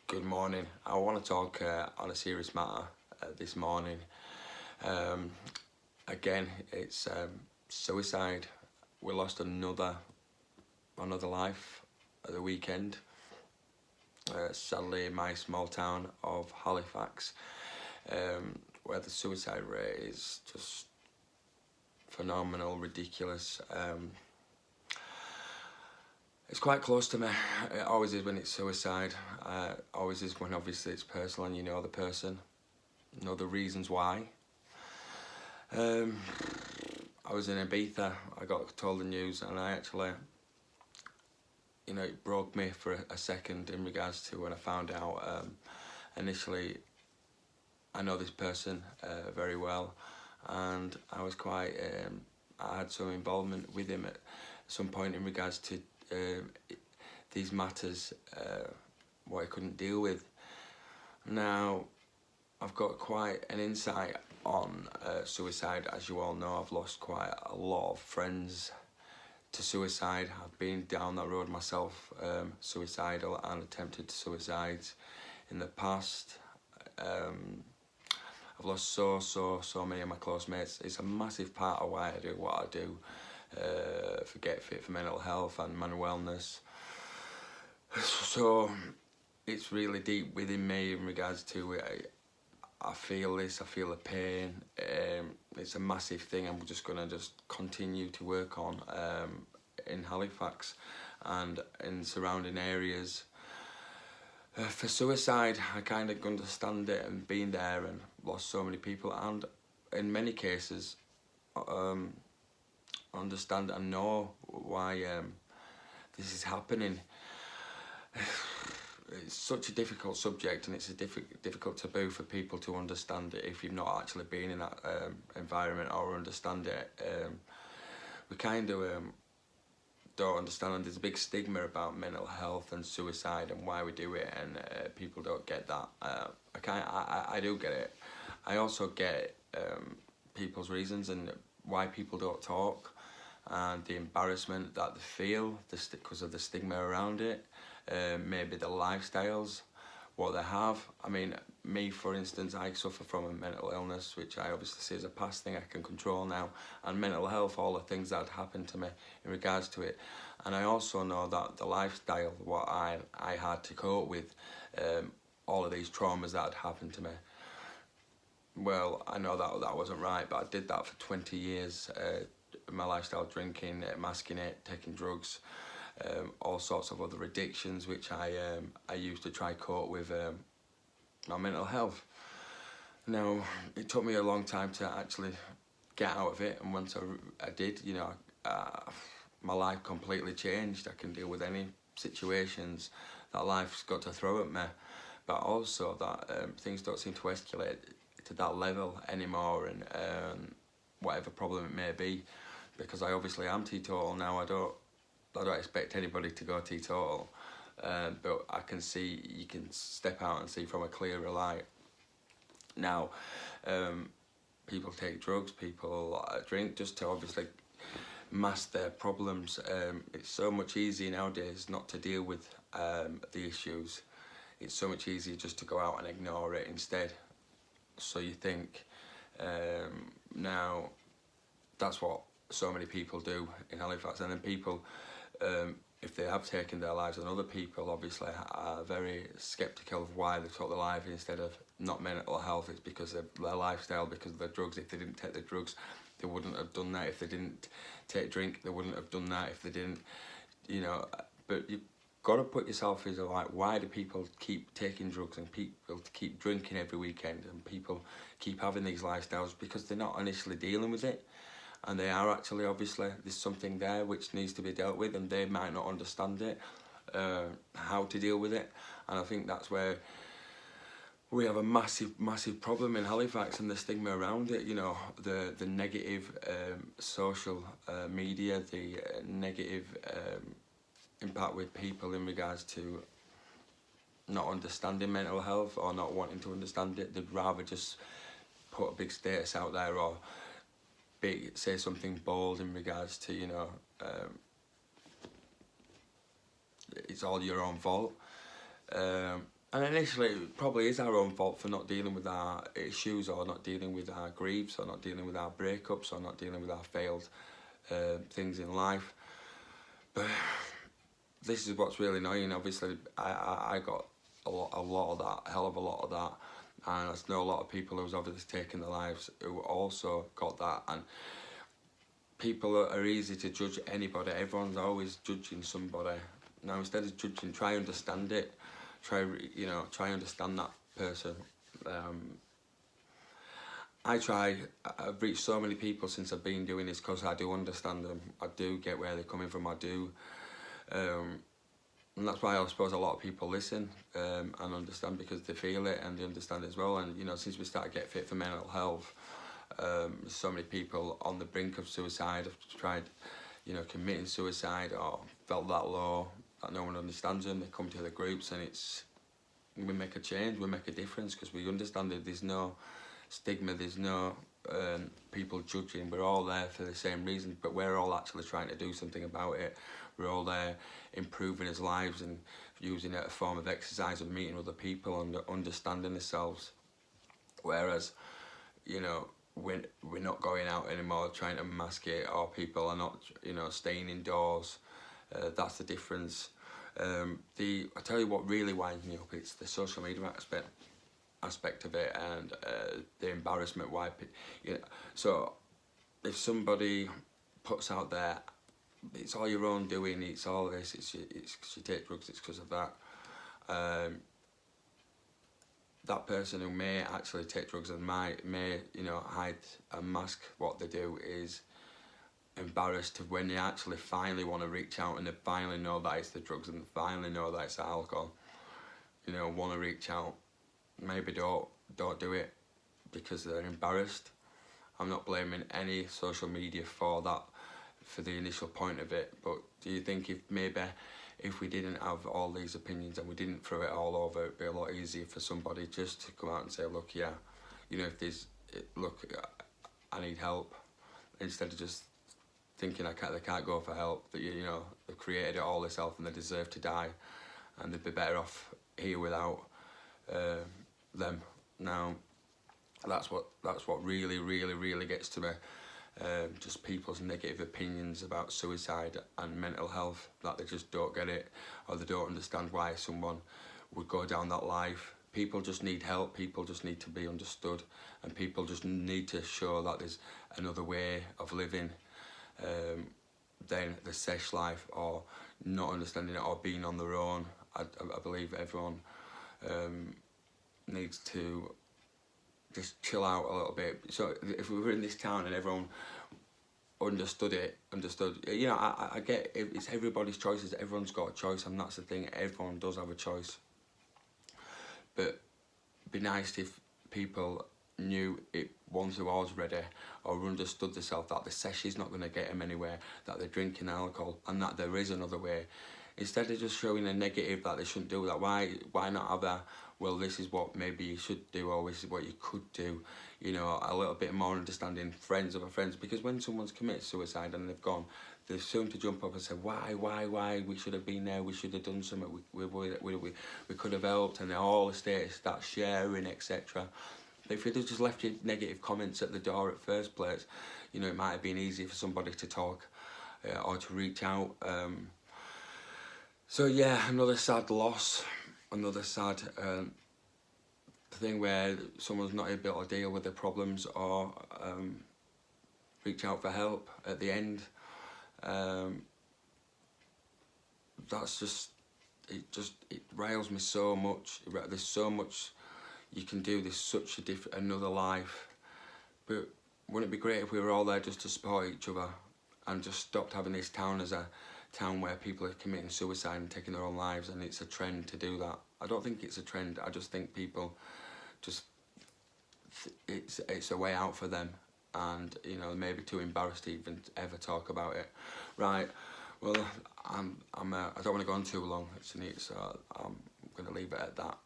Good morning. I want to talk on a serious matter this morning. Um, Again, it's suicide. We lost another life at the weekend. Sadly, in my small town of Halifax, where the suicide rate is just phenomenal, ridiculous. It's quite close to me. It always is when it's suicide. Always is when obviously it's personal and you know the person, know the reasons why. I was in Ibiza. I got told the news, and I actually, it broke me for a second in regards to when I found out. Initially, I know this person very well, and I was quite. I had some involvement with him at some point in regards to these matters, what I couldn't deal with. Now, I've got quite an insight on suicide. As you all know, I've lost quite a lot of friends to suicide. I've been down that road myself, suicidal and attempted suicides in the past. I've lost so many of my close mates. It's a massive part of why I do what I do, for Get Fit for mental health and mental wellness. So it's really deep within me in regards to it. I feel this, I feel the pain. It's a massive thing. I'm just going to continue to work on in Halifax and in surrounding areas. For suicide, I kind of understand it and been there and lost so many people, and in many cases understand and know why this is happening. It's such a difficult subject, and it's a difficult taboo for people to understand it if you've not actually been in that environment or understand it. We kind of don't understand, and there's a big stigma about mental health and suicide and why we do it, and people don't get that. I do get it. I also get people's reasons and why people don't talk, and the embarrassment that they feel because of the stigma around it. Maybe the lifestyles, what they have. I mean, me for instance, I suffer from a mental illness, which I obviously see as a past thing I can control now, and mental health, all the things that happened to me in regards to it. And I also know that the lifestyle, what I had to cope with, all of these traumas that had happened to me. Well, I know that wasn't right, but I did that for 20 years. My lifestyle, drinking, masking it, taking drugs, all sorts of other addictions, which I used to try cope with my mental health. Now, it took me a long time to actually get out of it, and once I did, my life completely changed. I can deal with any situations that life's got to throw at me, but also that things don't seem to escalate to that level anymore, and whatever problem it may be, because I obviously am teetotal now. I don't expect anybody to go teetotal, but I can see, you can step out and see from a clearer light. Now, people take drugs, people drink just to obviously mask their problems. It's so much easier nowadays not to deal with the issues. It's so much easier just to go out and ignore it instead. So you think, now that's what so many people do in Halifax, and then people, if they have taken their lives, and other people obviously are very sceptical of why they took their life instead of not mental health. It's because of their lifestyle, because of the drugs. If they didn't take the drugs, they wouldn't have done that. If they didn't take drink, they wouldn't have done that. If they didn't, but you've got to put yourself as like, why do people keep taking drugs and people keep drinking every weekend, and people keep having these lifestyles? Because they're not initially dealing with it. And they are actually, obviously, there's something there which needs to be dealt with, and they might not understand it, how to deal with it. And I think that's where we have a massive problem in Halifax, and the stigma around it, the negative social media, the negative impact with people in regards to not understanding mental health or not wanting to understand it. They'd rather just put a big status out there, or say something bold in regards to, it's all your own fault. And initially, it probably is our own fault for not dealing with our issues, or not dealing with our griefs, or not dealing with our breakups, or not dealing with our failed things in life. But this is what's really annoying. Obviously, I got a lot of that, a hell of a lot of that. And I know a lot of people who's obviously taken their lives who also got that. And people are easy to judge anybody. Everyone's always judging somebody. Now, instead of judging, try understand it. Try understand that person. I've reached so many people since I've been doing this, because I do understand them. I do get where they're coming from. I do. And that's why I suppose a lot of people listen and understand, because they feel it and they understand it as well. And, you know, since we started Get Fit for Mental Health, so many people on the brink of suicide have tried, you know, committing suicide, or felt that low that no one understands them. They come to the groups, and we make a change, we make a difference, because we understand that there's no stigma, there's no people judging. We're all there for the same reason, but we're all actually trying to do something about it. We're all there improving his lives and using it as a form of exercise, of meeting other people and understanding ourselves. Whereas, you know, we're not going out anymore trying to mask it, or people are not, you know, staying indoors. That's the difference. I tell you what really winds me up, it's the social media aspect of it, and the embarrassment. Why, you know, so if somebody puts out there, it's all your own doing, it's all this, it's you take drugs, it's because of that. That person who may actually take drugs and may you know, hide and mask what they do, is embarrassed when they actually finally want to reach out, and they finally know that it's the drugs, and they finally know that it's the alcohol. You know, want to reach out, maybe don't do it because they're embarrassed. I'm not blaming any social media for that, for the initial point of it, but do you think if we didn't have all these opinions and we didn't throw it all over, it'd be a lot easier for somebody just to come out and say, look, yeah, you know, I need help, instead of just thinking they can't go for help, that, you know, they've created it all themselves and they deserve to die, and they'd be better off here without them. Now, that's what really gets to me. Just people's negative opinions about suicide and mental health, that they just don't get it, or they don't understand why someone would go down that life. People just need help, people just need to be understood, and people just need to show that there's another way of living than the sesh life, or not understanding it, or being on their own. I believe everyone needs to just chill out a little bit. So if we were in this town and everyone understood, you know, I get it, it's everybody's choices, everyone's got a choice, and that's the thing, everyone does have a choice. But it'd be nice if people knew it once they was ready, or understood themselves, that the sesh is not going to get them anywhere, that they're drinking alcohol, and that there is another way. Instead of just showing a negative that they shouldn't do that, why not have a, well, this is what maybe you should do, or this is what you could do, you know, a little bit more understanding, friends of a friends. Because when someone's committed suicide and they've gone, they're soon to jump up and say, why, we should have been there, we should have done something, we could have helped, and all the status start sharing, etc. If you'd have just left your negative comments at the door at first place, you know, it might have been easier for somebody to talk or to reach out. So yeah, another sad loss, another sad thing where someone's not able to deal with their problems, or reach out for help at the end. That's just, it riles me so much. There's so much you can do, there's such another life. But wouldn't it be great if we were all there just to support each other, and just stopped having this town as a town where people are committing suicide and taking their own lives, and it's a trend to do that. I don't think it's a trend, I just think people just, it's a way out for them, and, you know, maybe too embarrassed to even ever talk about it. Right, well, I don't want to go on too long, so I'm going to leave it at that.